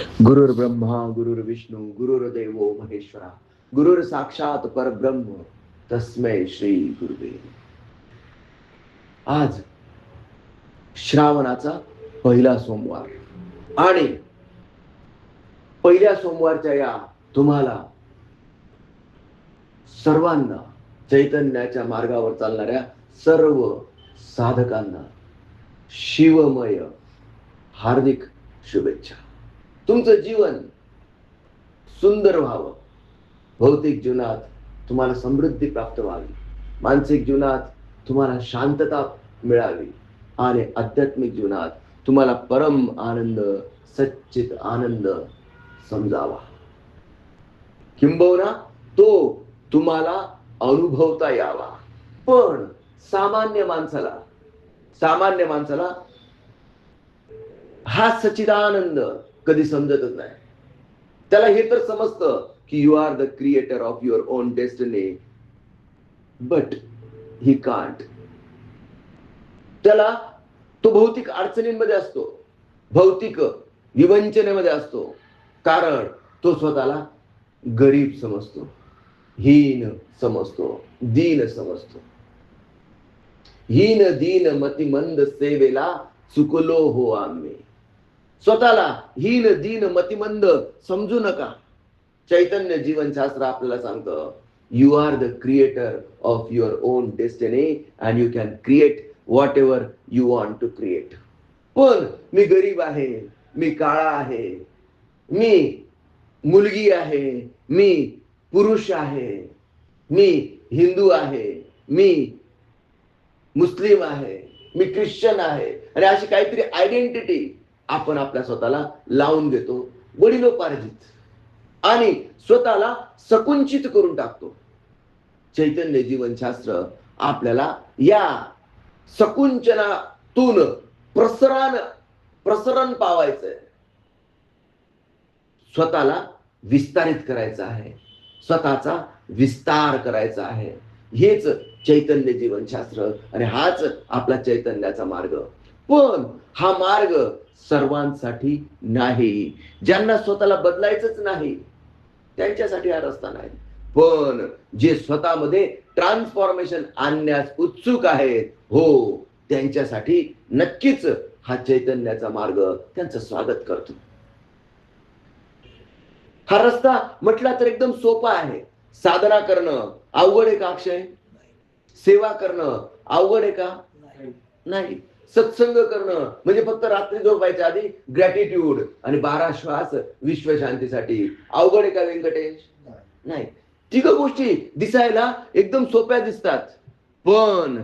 गुरुर्ब्रह्मा गुरुर्विष्णू गुरुर्देवो महेश्वरा गुरुर साक्षात परब्रह्म तस्मै श्री गुरुवे. आज श्रावणाचा पहिला सोमवार आणि पहिल्या सोमवारच्या या तुम्हाला सर्वांना, चैतन्याच्या मार्गावर चालणाऱ्या सर्व साधकांना शिवमय हार्दिक शुभेच्छा. तुमचं जीवन सुंदर व्हावं, भौतिक जीवनात तुम्हाला समृद्धी प्राप्त व्हावी, मानसिक जीवनात तुम्हाला शांतता मिळावी आणि आध्यात्मिक जीवनात तुम्हाला परम आनंद, सच्चित आनंद समजावा, किंबहुना तो तुम्हाला अनुभवता यावा. पण सामान्य माणसाला हा सच्चिदानंद कधी समजतच नाही. त्याला हे तर समजतं की you are the creator of your own destiny, but he can't. त्याला तो भौतिक अडचणींमध्ये असतो, भौतिक विवंचनेमध्ये असतो, कारण तो स्वतःला गरीब समजतो, हीन समजतो, दीन समजतो. हीन दीन मतिमंद सेवेला चुकलो हो आम्ही. स्वतःला हीन दीन मतिमंद समजू नका. चैतन्य जीवनशास्त्र आपल्याला सांगतं you are the creator of your own destiny and you can create whatever you want to create. पण मी गरीब आहे, मी काळा आहे, मी मुलगी आहे, मी पुरुष आहे, मी हिंदू आहे, मी मुस्लिम आहे, मी ख्रिश्चन आहे, आणि अशी काहीतरी आयडेंटिटी आपण आपल्या स्वतःला लावून घेतो, वडिलोपार्जित, आणि स्वतःला संकुचित करून टाकतो. चैतन्य जीवनशास्त्र आपल्याला या संकुचनातून प्रसरण पावायचंय. स्वतःला विस्तारित करायचं आहे, स्वतःचा विस्तार करायचा आहे. हेच चैतन्य जीवनशास्त्र आणि हाच आपला चैतन्याचा मार्ग. पण हा मार्ग सर्वांसाठी नाही. ज्यांना स्वतःला बदलायचंच नाही त्यांच्यासाठी हा रस्ता नाही. पण जे स्वतःमध्ये ट्रान्सफॉर्मेशन आणण्यास उत्सुक आहेत, हो, त्यांच्यासाठी नक्कीच हा चैतन्याचा मार्ग त्यांचं स्वागत करतो. हा रस्ता म्हटला तर एकदम सोपा आहे. साधना करणं अवघड आहे का अक्षय? सेवा करणं अवघड आहे का? नाही. सत्संग करणं म्हणजे फक्त रात्री झोपायच्या आधी ग्रॅटिट्यूड आणि 12 श्वास विश्वशांतीसाठी अवघड आहे का व्यंकटेश? नाही. तिघ गोष्टी दिसायला एकदम सोप्या दिसतात, पण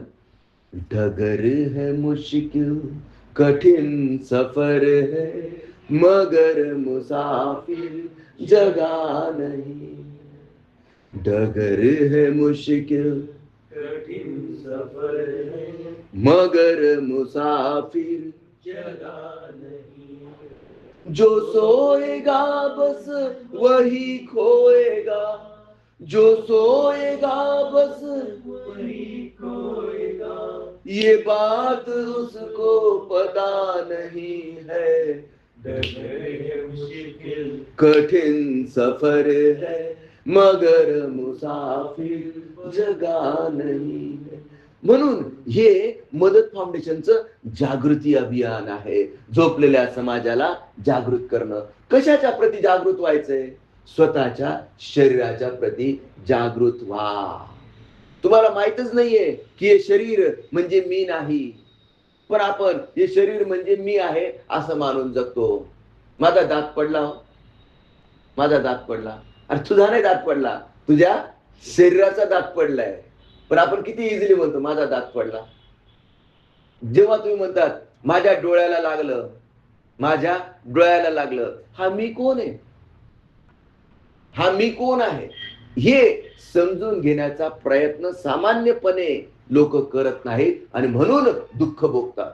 डगर है मुश्किल कठिन सफर है मगर मुसाफिर जगा नहीं. डगर है मुश्किल कठिन सफर है मगर मुसाफिर जगा नहीं. जो सोएगा बस वही खोएगा, जो सोएगा बस वही खोएगा, ये बात उसको पता नहीं है. कठिन सफर है मगर मुसाफिर जगा नहीं है. म्हणून हे मदत फाउंडेशनचं जागृती अभियान आहे. झोपलेल्या समाजाला जागृत करणं. कशाच्या प्रती जागृत व्हायचंय? स्वतःच्या शरीराच्या प्रती जागृत व्हा. तुम्हाला माहितच नाहीये की हे शरीर म्हणजे मी नाही, पण आपण हे शरीर म्हणजे मी आहे असं मानून जगतो. माझा दात पडला, माझा दात पडला. अरे तुझा नाही दात पडला, तुझ्या शरीराचा दात पडलाय. पण आपण किती इझिली म्हणतो माझा दात पडला. जेव्हा तुम्ही म्हणतात माझ्या डोळ्याला लागलं, माझ्या डोळ्याला लागलं, हा मी कोण आहे? हा मी कोण आहे हे समजून घेण्याचा प्रयत्न सामान्यपणे लोक करत नाहीत आणि म्हणून दुःख भोगतात.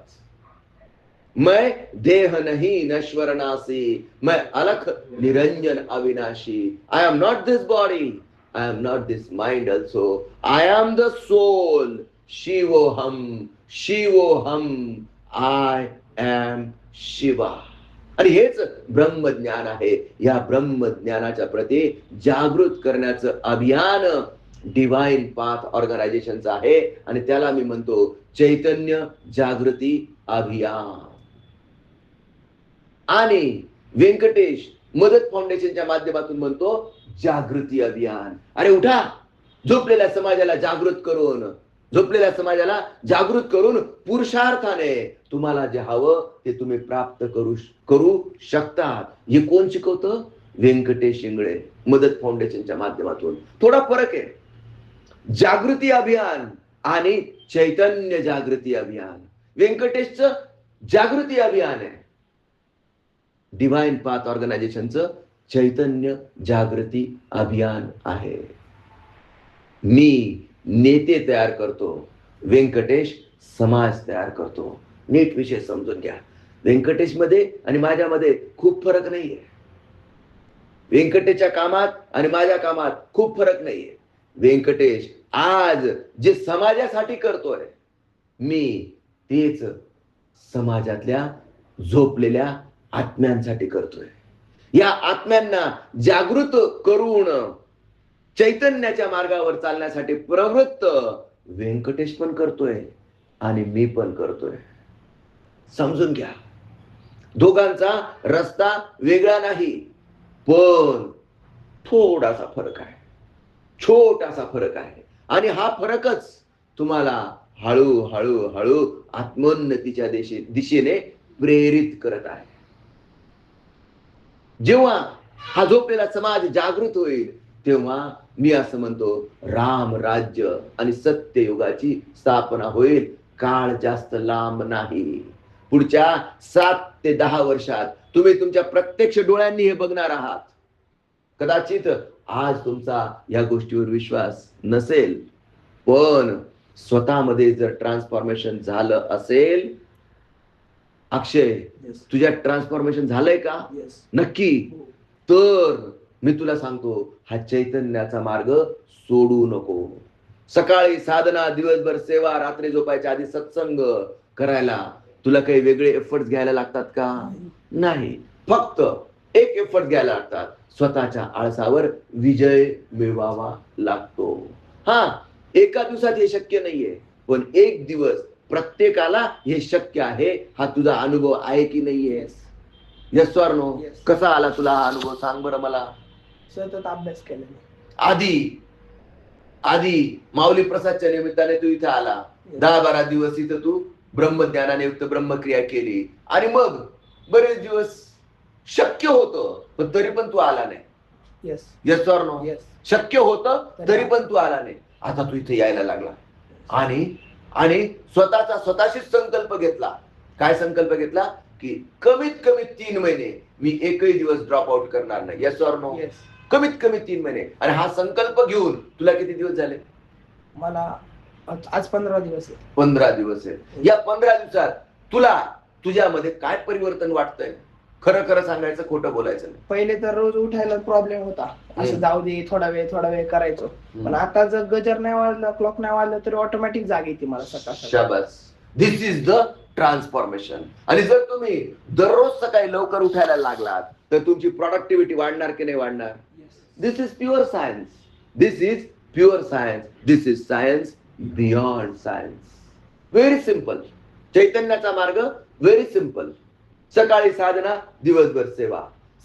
मैं देह नहीं नश्वर नासी, मैं अलख निरंजन अविनाशी. I am not this body, I am not this mind also, I am the soul. शिवोहम शिवोहम, I am Shiva. आणि हेच ब्रह्मज्ञान आहे. या ब्रह्मज्ञानाच्या प्रती जागृत करण्याचं अभियान डिवाइन पाथ ऑर्गनायझेशनचं आहे आणि त्याला मी म्हणतो चैतन्य जागृती अभियान. आणि व्यंकटेश मदत फाउंडेशनच्या माध्यमातून म्हणतो जागृती अभियान. अरे उठा, झोपलेल्या समाजाला जागृत करून पुरुषार्थाने तुम्हाला जे हवं ते तुम्ही प्राप्त करू शकतात. हे कोण शिकवतं? व्यंकटेश शिंगळे मदत फाउंडेशनच्या माध्यमातून. थोडा फरक आहे जागृती अभियान आणि चैतन्य जागृती अभियान. व्यंकटेशचं जागृती अभियान आहे, डिवाइन पाथ ऑर्गनायझेशनचं चैतन्य जागृती अभियान आहे. मी नेते तयार करतो, व्यंकटेश समाज तयार करतो. नीट विषय समजून घ्या. व्यंकटेश मध्ये आणि माझ्यामध्ये खूप फरक नाहीये. व्यंकटेशच्या कामात आणि माझ्या कामात खूप फरक नाहीये. व्यंकटेश आज जे समाजासाठी करतोय, मी तेच समाजातल्या झोपलेल्या आत्म्यांसाठी करतोय. या आत्म्यांना जागृत करून चैतन्याच्या मार्गावर चालण्यासाठी प्रवृत्त व्यंकटेश पण करतोय आणि मी पण करतोय. समजून घ्या, दोघांचा रस्ता वेगळा नाही, पण थोडासा फरक आहे, छोटासा फरक आहे. आणि हा फरकच तुम्हाला हळूहळू आत्मोन्नतीच्या दिशेने प्रेरित करत आहे. जेव्हा हा झोपलेला समाज जागृत होईल तेव्हा मी असं म्हणतो राम राज्य आणि सत्ययुगाची स्थापना होईल. काळ जास्त लांब नाही. पुढच्या 7 ते 10 वर्षात तुम्ही तुमच्या प्रत्यक्ष डोळ्यांनी हे बघणार आहात. कदाचित आज तुमचा या गोष्टीवर विश्वास नसेल, पण स्वतःमध्ये जर ट्रान्सफॉर्मेशन झालं असेल, अक्षय तुझ्या ट्रान्सफॉर्मेशन झालंय का? नक्की. तर मी तुला सांगतो, हा चैतन्याचा मार्ग सोडू नको. सकाळी साधना, दिवसभर सेवा, रात्री झोपायच्या आधी सत्संग करायला तुला काही वेगळे एफर्ट्स घ्यायला लागतात का? नाही. फक्त एक एफर्ट घ्यायला लागतात, स्वतःच्या आळसावर विजय मिळवावा लागतो. हा, एका दिवसात हे शक्य नाहीये, पण एक दिवस प्रत्येकाला हे शक्य आहे. हा तुझा अनुभव आहे की नाहीये? Yes or no? कसा आला तुला हा अनुभव, सांग बरं मला. सतत अभ्यास केला. आधी माऊली प्रसादच्या निमित्ताने तू इथे आला. 10-12 दिवस इथं तू ब्रह्मज्ञानाने युक्त ब्रह्मक्रिया केली आणि मग बरेच दिवस शक्य होतं, पण तरी पण तू आला नाही. Yes or no? शक्य होतं तरी पण तू आला नाही. आता तू इथे यायला लागला आणि स्वतःशीच संकल्प घेतला. काय संकल्प घेतला? की कमीत कमी 3 महिने मी एकही दिवस ड्रॉप आउट करणार नाही. Yes or no? कमीत कमी 3 महिने. आणि हा संकल्प घेऊन तुला किती दिवस झाले? मला आज 15 दिवस आहे. 15 दिवस आहे. या 15 दिवसात तुला तुझ्यामध्ये काय परिवर्तन वाटतंय? खरं खरं सांगायचं, खोटं बोलायचं नाही. पहिले तर रोज उठायला प्रॉब्लेम होता, असं जाऊ दे थोडा वेळ करायचो. पण आता जर गजर नाही वाजलं, क्लॉक नाही वाजलं तरी ऑटोमॅटिक जाग येते मला सकाळ. शाबास. दिस इज द ट्रान्सफॉर्मेशन. आणि जर तुम्ही दररोज सकाळी लवकर उठायला लागलात तर तुमची प्रोडक्टिव्हिटी वाढणार की नाही वाढणार? This is pure science. This is science beyond science. Very simple. चैतन्याचा मार्ग व्हेरी सिम्पल. सकाळी साधना, दिवसभर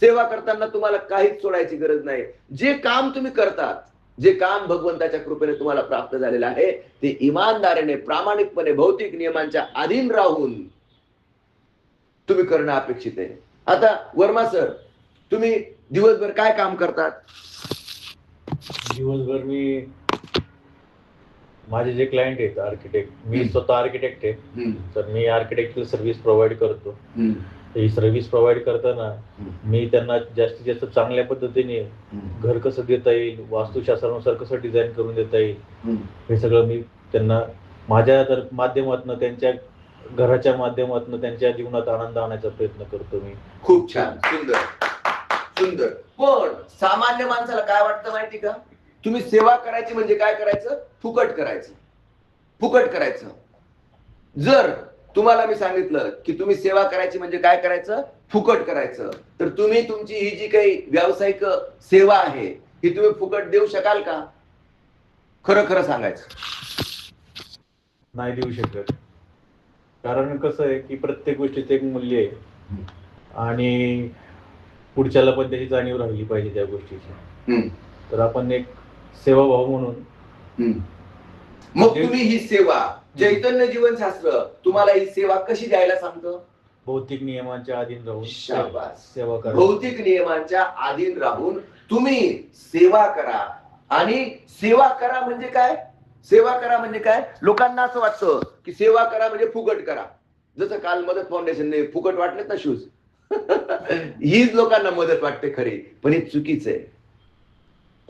सेवा करताना तुम्हाला काहीच सोडायची गरज नाही. जे काम तुम्ही करतात, जे काम भगवंताच्या कृपेने तुम्हाला प्राप्त झालेलं आहे, ते इमानदारीने, प्रामाणिकपणे, भौतिक नियमांच्या अधीन राहून तुम्ही करणं अपेक्षित आहे. आता वर्मा सर, तुम्ही दिवसभर काय काम करतात? दिवसभर मी माझे जे क्लायंट आहेत आर्किटेक्ट, मी स्वतः आर्किटेक्ट आहे, तर मी आर्किटेक्चरल सर्व्हिस प्रोव्हाइड करतो. ही सर्व्हिस प्रोव्हाइड करताना मी त्यांना जास्तीत जास्त चांगल्या पद्धतीने घर कसं देता येईल, वास्तुशास्त्रानुसार कसं डिझाईन करून देता येईल, हे सगळं मी त्यांना माझ्या माध्यमातून, त्यांच्या घराच्या माध्यमातून त्यांच्या जीवनात आनंद आणायचा प्रयत्न करतो मी. खूप छान, सुंदर. पण सामान्य माणसाला काय वाटतं माहिती का? तुम्ही सेवा करायची म्हणजे काय करायचं? फुकट करायचं. जर तुम्हाला मी सांगितलं की तुम्ही सेवा करायची म्हणजे काय करायचं, फुकट करायचं. तर तुम्ही तुमची ही जी काही व्यावसायिक सेवा आहे ही तुम्ही फुकट देऊ शकाल का? खरं खरं सांगायचं. नाही देऊ शकत. कारण कसं आहे की प्रत्येक गोष्टीचं एक मूल्य आहे आणि पुढच्याला पण त्याची जाणीव राहिली पाहिजे त्या गोष्टीची. तर आपण एक सेवाभाव म्हणून मग तुम्ही ही सेवा, चैतन्य जीवनशास्त्र तुम्हाला ही सेवा कशी द्यायला सांगतं? भौतिक नियमांच्या अधीन राहून शाबास. सेवा करा. भौतिक नियमांच्या अधीन राहून तुम्ही सेवा करा. आणि सेवा करा म्हणजे काय? सेवा करा म्हणजे काय? लोकांना असं वाटतं की सेवा करा म्हणजे फुकट करा. जसं काल मदत फाउंडेशनने फुकट वाटलेत ना शूज. हीच लोकांना मदत वाटते खरी, पण हे चुकीचं आहे.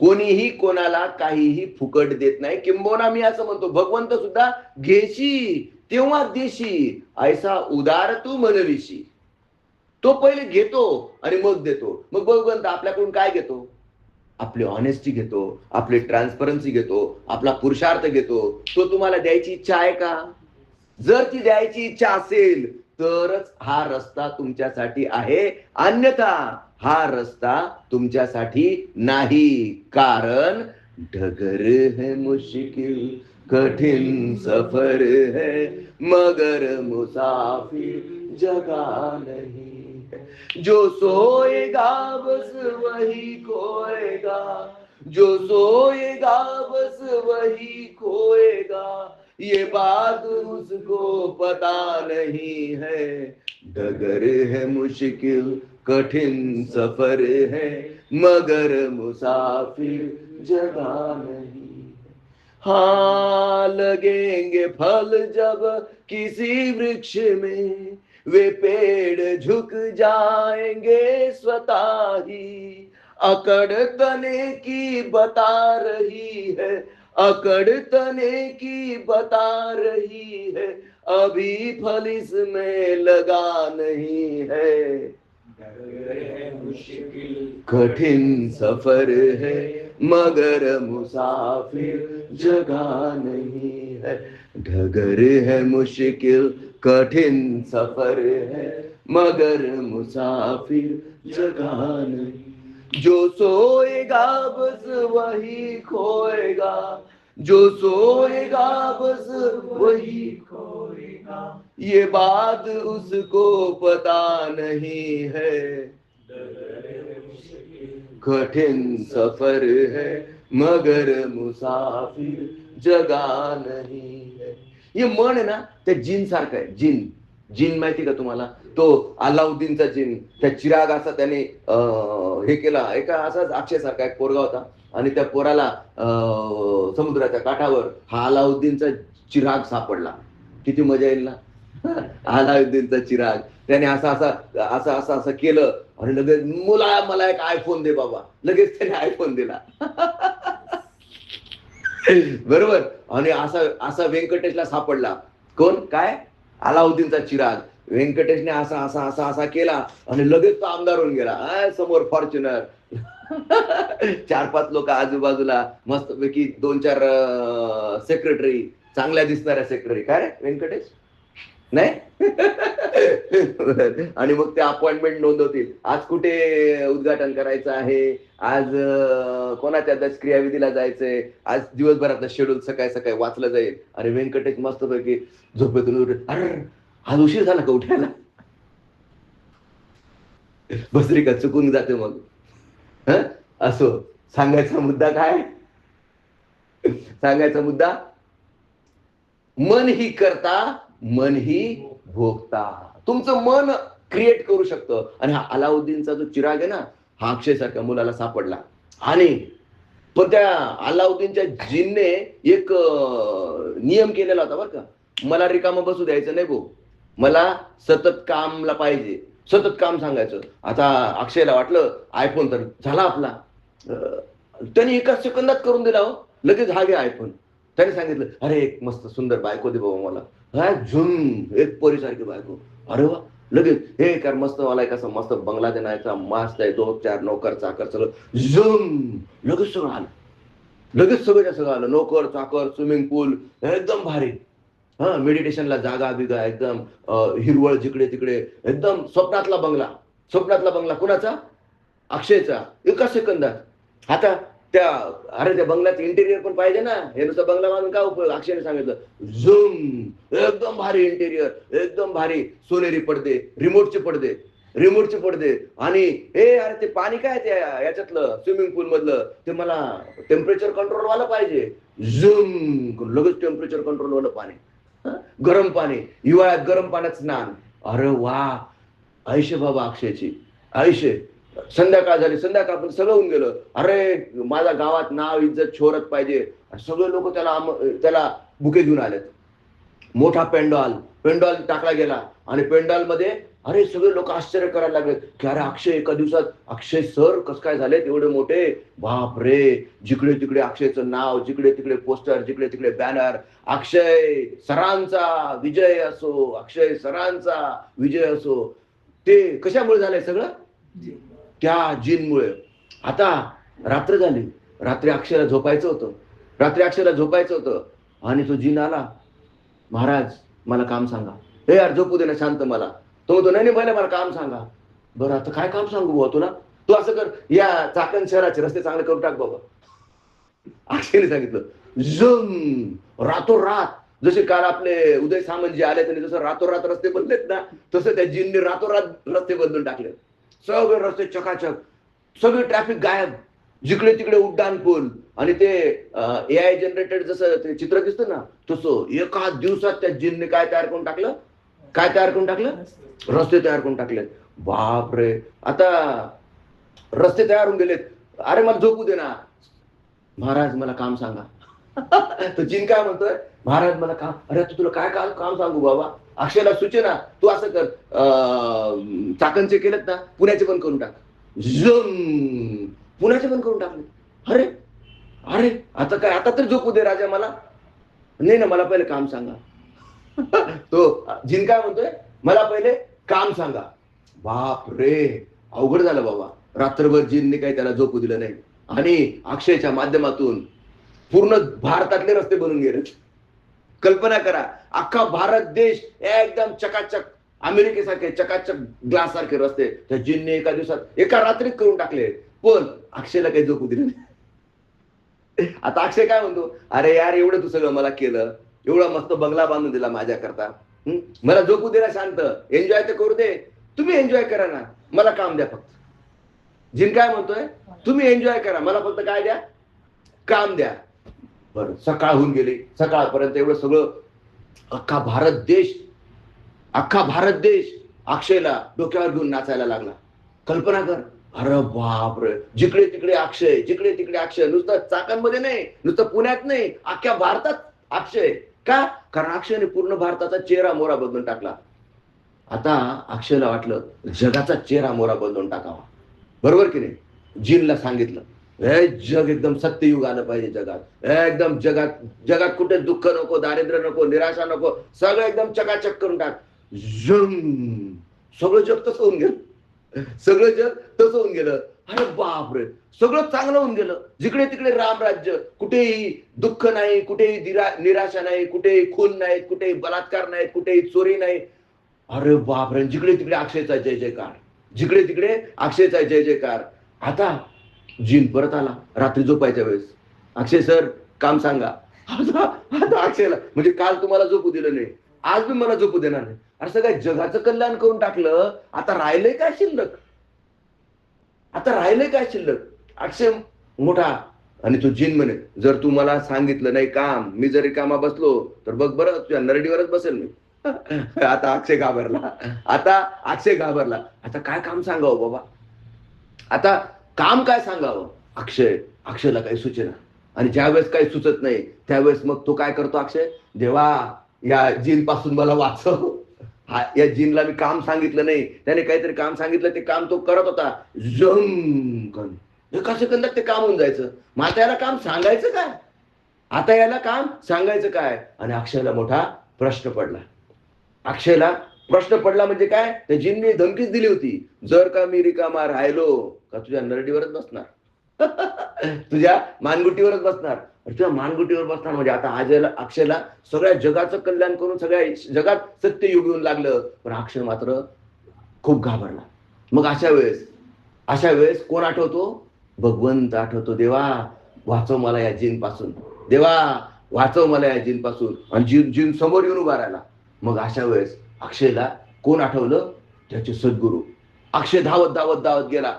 कोणीही कोणाला काहीही फुकट देत नाही. किंबहुना मी असं म्हणतो, भगवंत सुद्धा घेशी तेव्हा देशी, ऐसा उदार तू मनविशी. तो पहिले घेतो आणि मग देतो. मग भगवंत आपल्याकडून काय घेतो? आपली ऑनेस्टी घेतो, आपली ट्रान्सपरन्सी घेतो, आपला पुरुषार्थ घेतो. तो तुम्हाला द्यायची इच्छा आहे का? जर ती द्यायची इच्छा असेल तरच हा रस्ता तुमच्यासाठी आहे, अन्यथा हा रस्ता तुमच्यासाठी नाही. कारण डगर है मुश्किल कठिन सफर है, मगर मुसाफिर जगा नहीं. जो सोएगा बस वही खोएगा, जो सोएगा बस वही खोएगा, ये बात उसको पता नहीं है. डगर है मुश्किल कठिन सफर है, मगर मुसाफिर जगा नहीं. हाँ लगेंगे फल जब किसी वृक्ष में, वे पेड़ झुक जाएंगे स्वतः ही. अकड़ तने की बता रही है, अकड़ तने की बता रही है, अभी फल इसमें लगा नहीं है. कठिन सफर है, मगर मुसाफिर जगा नहीं है. डगर है मुश्किल कठिन सफर है, मगर मुसाफिर जगा नहीं. जो सोएगा बस वही खोएगा, जो सोएगा बस वही खोएगा, ये बात उसको पता नहीं है. कठिन सफर है, मगर मुसाफिर जगा नहीं है. हे मन आहे ना त्या जिन सारखं आहे. जिन, जिन माहिती का तुम्हाला? तो अलाउद्दीनचा जिन. त्या चिराग असा त्याने हे केला. एका असाच अक्षय सारखा एक पोरगा होता आणि त्या पोराला समुद्राच्या काठावर हा अलाउद्दीनचा चिराग सापडला. किती मजा येईल ना. अलाउद्दीनचा चिराग. त्याने असं केलं आणि लगेच मला एक आयफोन दे बाबा. लगेच त्याने आयफोन दिला. बरोबर. आणि असा व्यंकटेशला सापडला. कोण? काय? अलाउद्दीनचा चिराग. व्यंकटेशने असा केला आणि लगेच तो आमदार होऊन गेला. समोर फॉर्च्युनर. 4-5 लोक आजूबाजूला, मस्तपैकी 2-4 सेक्रेटरी, चांगल्या दिसणाऱ्या सेक्रेटरी. काय रे व्यंकटेश? नाही. आणि मग ते अपॉइंटमेंट नोंदवतील. आज कुठे उद्घाटन करायचं आहे, आज कोणाच्या दशक्रियाविधीला जायचंय, आज दिवसभरातलं शेड्यूल सकाळी वाचलं जाईल. आणि व्यंकटेश मस्तपैकी झोपेतून अरे आज उशीर झाला का उठायला? बसरी का चुकून जाते मग. असो. सांगायचा मुद्दा काय? सांगायचा मुद्दा, मन ही करता मन ही भोगता. तुमचं मन क्रिएट करू शकतं. आणि हा अलाउद्दीनचा जो चिराग आहे ना, हा अक्षय सारख्या मुलाला सापडला. आणि पण त्या अलाउद्दीनच्या जिनने एक नियम केलेला होता बरं का. मला रिकामं बसू द्यायचं नाही भाऊ, मला सतत कामला पाहिजे, सतत काम सांगायचं. आता अक्षयला वाटलं आयफोन तर झाला आपला. त्याने एका सेकंदात करून दिला. हो लगेच हा घ्या आयफोन. त्याने सांगितलं अरे एक मस्त सुंदर बायको दे बाबा मला. हा झुम एक पोरीसारखी बायको. अरे वा. लगेच हे कर मस्त मला कसं मस्त बंगला देण्याचा, मस्त आहे, 2-4 नोकर चाकर सगळं झुम. लगेच सगळं आलं. लगेच सगळं आलं. नोकर चाकर, स्विमिंग पूल, एकदम भारी. हा मेडिटेशनला जागा बिगा एकदम हिरवळ जिकडे तिकडे, एकदम स्वप्नातला बंगला कुणाचा? अक्षयचा. एका सेकंदात. आता त्या बंगल्यात इंटेरियर पण पाहिजे ना, हे नुसतं बंगला बांधून काय उपयोग? अक्षयने सांगितलं झूम, एकदम भारी इंटेरियर, एकदम भारी सोनेरी पडदे, रिमोटचे पडदे आणि अरे ते पाणी काय ते याच्यातलं स्विमिंग पूल मधलं, ते मला टेम्परेचर कंट्रोल वाला पाहिजे. झूम, लगेच टेम्परेचर कंट्रोल वाला पाणी, गरम पाणी, हिवाळ्यात गरम पाण्यात स्नान. अरे वा, आयुष्य बाबा अक्षयची, आयुष्य. संध्याकाळ झाली, संध्याकाळ पण सगळं होऊन गेलं. अरे माझ्या गावात नाव इज्जत शोहरत पाहिजे. सगळे लोक त्याला बुके घेऊन आलेत. मोठा पेंडॉल टाकला गेला आणि पेंडॉल मध्ये अरे सगळे लोक आश्चर्य करायला लागले की अरे अक्षय एका दिवसात, अक्षय सर कस काय झालेत एवढे मोठे? बाप रे, जिकडे तिकडे अक्षयचं नाव, जिकडे तिकडे पोस्टर, जिकडे तिकडे बॅनर, अक्षय सरांचा विजय असो, अक्षय सरांचा विजय असो. ते कशामुळे झालंय सगळं? त्या जीनमुळे. आता रात्र झाली, रात्री अक्षयला झोपायचं होतं आणि तो जीन आला, महाराज मला काम सांगा. यार झोपू दे ना शांत मला. तो म्हणतो नाही पहिले मला काम सांगा. बरं आता काय काम सांगू बुवा तुला? तू असं कर, या चाकण शहराचे रस्ते चांगले करून टाक बाबा. अक्षयने सांगितलं. झुम, रातोरात, जसे काल आपले उदय सामंत जे आले त्यांनी जसं रातोरात रस्ते बदलेत ना, तसं त्या जीनने रातोरात रस्ते बदलून टाकले. सगळे रस्ते चकाचक, सगळे ट्रॅफिक गायब, जिकडे तिकडे उड्डाण पूल. आणि ते AI जनरेटेड जसं ते चित्र दिसतं ना, तसं एका दिवसात त्या जीनने काय तयार करून टाकलं? रस्ते तयार करून टाकले. बाप रे, आता रस्ते तयार होऊन गेलेत. अरे मला झोपू दे ना, महाराज मला काम सांगा. तो जीन काय म्हणतोय? महाराज मला काम. अरे तू तुला काय काम सांगू बाबा? अक्षयला सूचना, तू असं कर, चाकणचे केलेत ना, पुण्याचे पण करून टाक. झुम, पुण्याचे पण करून टाकले. अरे अरे आता काय? आता तर झोपू दे राजा मला. नाही ना, मला पहिले काम सांगा. तो जिन काय म्हणतोय? मला पहिले काम सांगा. बाप रे, अवघड झालं बाबा. रात्रभर जिनने काही त्याला झोपू दिलं नाही आणि अक्षयच्या माध्यमातून पूर्ण भारतातले रस्ते बनून गेले. कल्पना करा, अख्खा भारत देश एकदम चकाचक, अमेरिकेसारखे चकाचक ग्लास सारखे रस्ते त्या जिनने एका दिवसात, एका रात्रीत करून टाकले. पण अक्षयला काही झोपू दिलं नाही. आता अक्षय काय म्हणतो? अरे यार एवढं तू सगळं मला केलं, एवढा मस्त बंगला बांधून दिला माझ्याकरता, मला झोपू दे ना शांत, एन्जॉय तर करू दे. तुम्ही एन्जॉय करा ना, मला काम द्या फक्त. जिन काय म्हणतोय? तुम्ही एन्जॉय करा, मला फक्त काय द्या? काम द्या. बरं, सकाळ होऊन गेली. सकाळपर्यंत एवढं सगळं अख्खा भारत देश अक्षयला डोक्यावर घेऊन नाचायला लागला. कल्पना कर. अरे बापरे, जिकडे तिकडे अक्षय, नुसतं चाकणमध्ये नाही, नुसतं पुण्यात नाही, अख्ख्या भारतात अक्षय. का? कारण अक्षयने पूर्ण भारताचा चेहरा मोहरा बदलून टाकला. आता अक्षयला वाटलं जगाचा चेहरा मोहरा बदलून टाकावा. बरोबर की नाही? जीनला सांगितलं जग एकदम सत्ययुग आलं पाहिजे जगात. एकदम जगात कुठे दुःख नको, दारिद्र्य नको, निराशा नको, सगळं एकदम चकाचक करून टाक. सगळं जग तसं होऊन गेलं. अरे बापरे, सगळं चांगलं होऊन गेलं. जिकडे तिकडे रामराज्य, कुठेही दुःख नाही, कुठेही निराशा नाही, कुठेही खून नाहीत, कुठेही बलात्कार नाहीत, कुठेही चोरी नाही. अरे बापरे, जिकडे तिकडे अक्षयचा जय जयकार. आता जीन परत आला रात्री झोपायच्या वेळेस. अक्षय सर काम सांगा. आता अक्षयला म्हणजे काल तुम्हाला झोपू दिलं नाही, आज मी मला झोपू देणार नाही. असं काय जगाचं कल्याण करून टाकलं. आता राहिलंय काय शिल्लक? अक्षय मोठा. आणि तो जिन म्हणे, जर तू मला सांगितलं नाही काम, मी जरी कामा बसलो तर बघ बरं तुझ्या नरडीवरच बसेल मी. आता अक्षय घाबरला. आता काय काम सांगावं बाबा? आता काम काय सांगावं? अक्षयला काही सुचेना. आणि ज्यावेळेस काही सुचत नाही त्यावेळेस मग तो काय करतो? अक्षय, देवा या जीन पासून मला वाचव. या जीनला मी काम सांगितलं नाही, त्याने काहीतरी काम सांगितलं, ते काम तो करत होता. एका सेकंदात ते काम होऊन जायचं. मग आता याला काम सांगायचं काय? आणि अक्षयला मोठा प्रश्न पडला. म्हणजे काय? त्या जीनने धमकीच दिली होती, जर का मी रिकामा राहिलो का तुझ्या नरडीवरच बसणार. तुझ्या मानगुटीवरच बसणार. तुझ्या मानगुटीवर बसणार म्हणजे आता अक्षयला सगळ्या जगाचं कल्याण करून सगळ्या जगात सत्य युग येऊन लागलं, पण अक्षय मात्र खूप घाबरला. मग अशा वेळेस कोण आठवतो? भगवंत आठवतो. देवा वाचव मला या जिन पासून, देवा वाचव मला या जिन पासून. आणि जिन समोर येऊन उभा राहिला. मग अशा वेळेस अक्षयला कोण आठवलं? त्याचे सद्गुरू. अक्षय धावत धावत धावत गेला,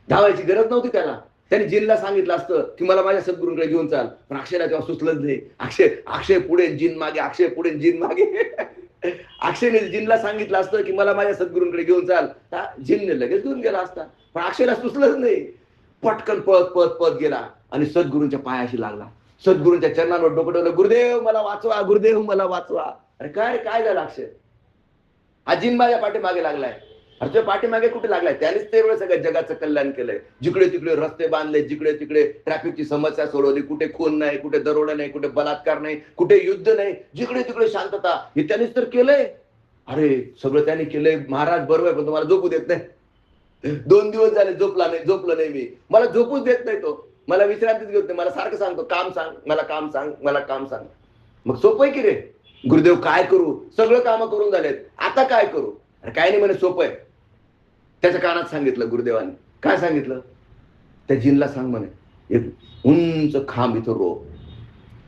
धावायची गरज नव्हती त्याला. त्याने जिनला सांगितलं असतं की मला माझ्या सद्गुरूंकडे घेऊन चाल, पण अक्षयला तेव्हा सुचलंच नाही. अक्षय पुढे जिन मागे, अक्षय पुढे जिन मागे. अक्षयने जिनला सांगितलं असतं की मला माझ्या सद्गुरूंकडे घेऊन चाल, जिनने लगेच घेऊन गेला असता, पण अक्षयला सुचलंच नाही. पटकन पळत गेला आणि सद्गुरूंच्या पायाशी लागला. सद्गुरूंच्या चरणांवर डोकं ठेवलं, गुरुदेव मला वाचवा, गुरुदेव मला वाचवा. अरे काय झालं अक्षय? हा जिन माझ्या पाठीमागे लागलाय. अरे तुझ्या पाठीमागे कुठे लागलाय? त्यानेच ते वेळ सगळ्या जगाचं कल्याण केलंय. जिकडे तिकडे रस्ते बांधले, जिकडे तिकडे ट्रॅफिकची समस्या सोडवली, कुठे खून नाही, कुठे दरोडा नाही, कुठे बलात्कार नाही, कुठे युद्ध नाही, जिकडे तिकडे शांतता, हे त्यानेच तर केलंय. अरे सगळं त्याने केलंय. महाराज बरोबर, पण तुम्हाला झोपू देत नाही. 2 दिवस झाले झोपलं नाही मी. मला झोपूच देत नाही तो. मला विश्रांतीच घेत नाही. मला सारखं सांगतो, काम सांग, मला काम सांग, मला काम सांग. मग सोपं आहे की रे? गुरुदेव काय करू? सगळं काम करून झालेत, आता काय करू? अरे काय नाही म्हणे, सोपं आहे. त्याच्या कानात सांगितलं गुरुदेवाने. काय सांगितलं? त्या जिनला सांग म्हणे, एक उंच खांब इथं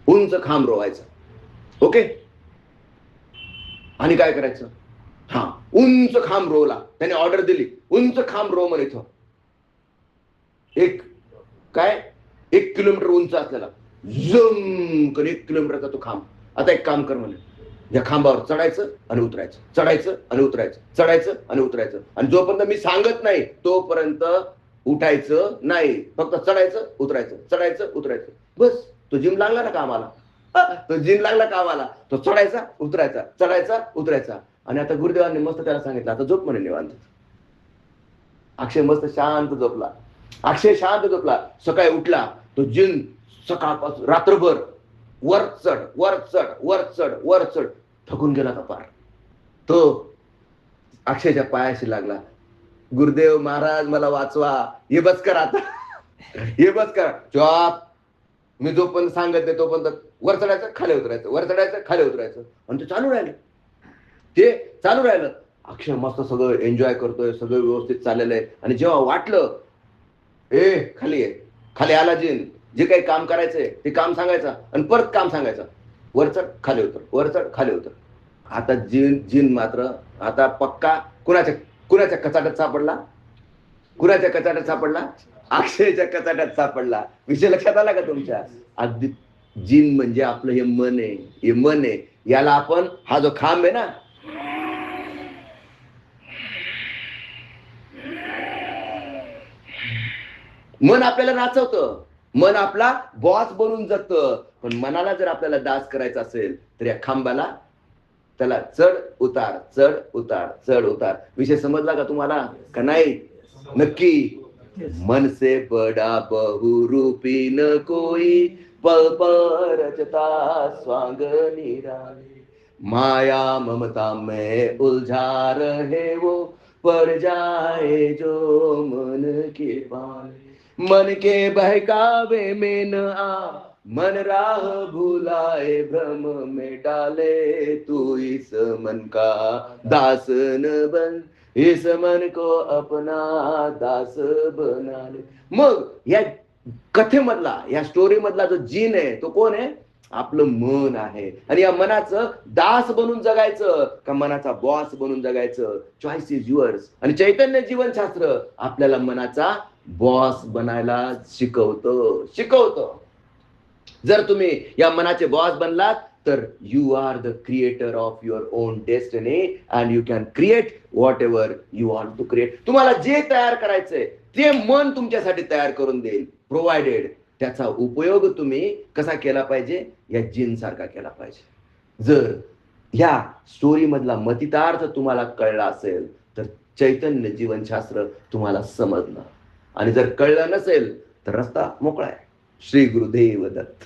उंच खांब रोवायचा. ओके. आणि काय करायचं? उंच खांब रोवला. त्याने ऑर्डर दिली, उंच खांब रोव म्हणे इथं. 1 किलोमीटर उंच असलेला जमकन 1 किलोमीटरचा तो खांब. आता एक काम कर म्हणे, या खांबावर चढायचं आणि उतरायचं, चढायचं आणि उतरायचं, चढायचं आणि उतरायचं. आणि जोपर्यंत मी सांगत नाही तोपर्यंत उठायचं नाही. फक्त चढायचं उतरायचं, चढायचं उतरायचं. बस. तो जिम लागला ना कामाला. तो चढायचा उतरायचा, चढायचा उतरायचा. आणि आता गुरुदेवांनी मस्त त्याला सांगितलं, आता झोप म्हणे निवांत. अक्षय मस्त शांत झोपला. सकाळी उठला. तो जिन सकाळपासून रात्रभर वर चढ थकून गेला का पार. तो अक्षयच्या पायाशी लागला, गुरुदेव महाराज मला वाचवा, हे बस कर आता, हे बस कर. जॉब मी जोपर्यंत सांगत नाही तोपर्यंत वर चढायचं खाली उतरायचं, वर चढायचं खाली उतरायचं. आणि ते चालू राहिलं. अक्षय मस्त सगळं एन्जॉय करतोय, सगळं व्यवस्थित चाललेलं आहे. आणि जेव्हा वाटलं खाली आला जिन, जे काही काम करायचंय ते काम सांगायचं आणि परत काम सांगायचं, वर चढ खाली उतर, वर चढ खाली उतर. आता जिन मात्र आता पक्का कुणाच्या कचाट्यात सापडला? अक्षयच्या कचाट्यात सापडला. विषय लक्षात आला का तुमच्या? अगदी जिन म्हणजे आपलं हे मन आहे. याला आपण, हा जो खांब आहे ना, मन आपल्याला नाचवतं, मन आपला बॉस बनून जातं. पण मनाला जर आपल्याला दास करायचा असेल तर या खांबाला त्याला चढ उतार. विषय समजला का तुम्हाला का नाही? नक्की. मन से बडा बहुरूपी न कोई, पल पल रचता स्वांग निराले, माया ममता में उलझा रहे वो, पर जाए जो मन के पाले. मन के बहकावे में न आ, मन राह भुलाए भ्रम में डाले. तू इस मन का दास न बन, इस मन को अपना दास बना ले. मग या कथेमधला, या स्टोरी मधला जो जिन आहे तो कोण आहे? आपलं मन आहे. आणि या मनाचं दास बनून जगायचं का मनाचा बॉस बनून जगायचं? Choice is yours. आणि चैतन्य जीवनशास्त्र आपल्याला मनाचा बॉस बनायला शिकवतो. जर तुम्ही या मनाचे बॉस बनलात तर you are the creator of your own destiny and you can create whatever you want to create. तुम्हाला जे तयार करायचंय ते मन तुमच्यासाठी तयार करून देईल, प्रोव्हाइडेड त्याचा उपयोग तुम्ही कसा केला पाहिजे? या जिन सारखा केला पाहिजे. जर ह्या स्टोरी मधला मतितार्थ तुम्हाला कळला असेल तर चैतन्य जीवनशास्त्र तुम्हाला समजलं. आणि जर कळलं नसेल तर रस्ता मोकळा आहे. श्री गुरुदेव दत्त.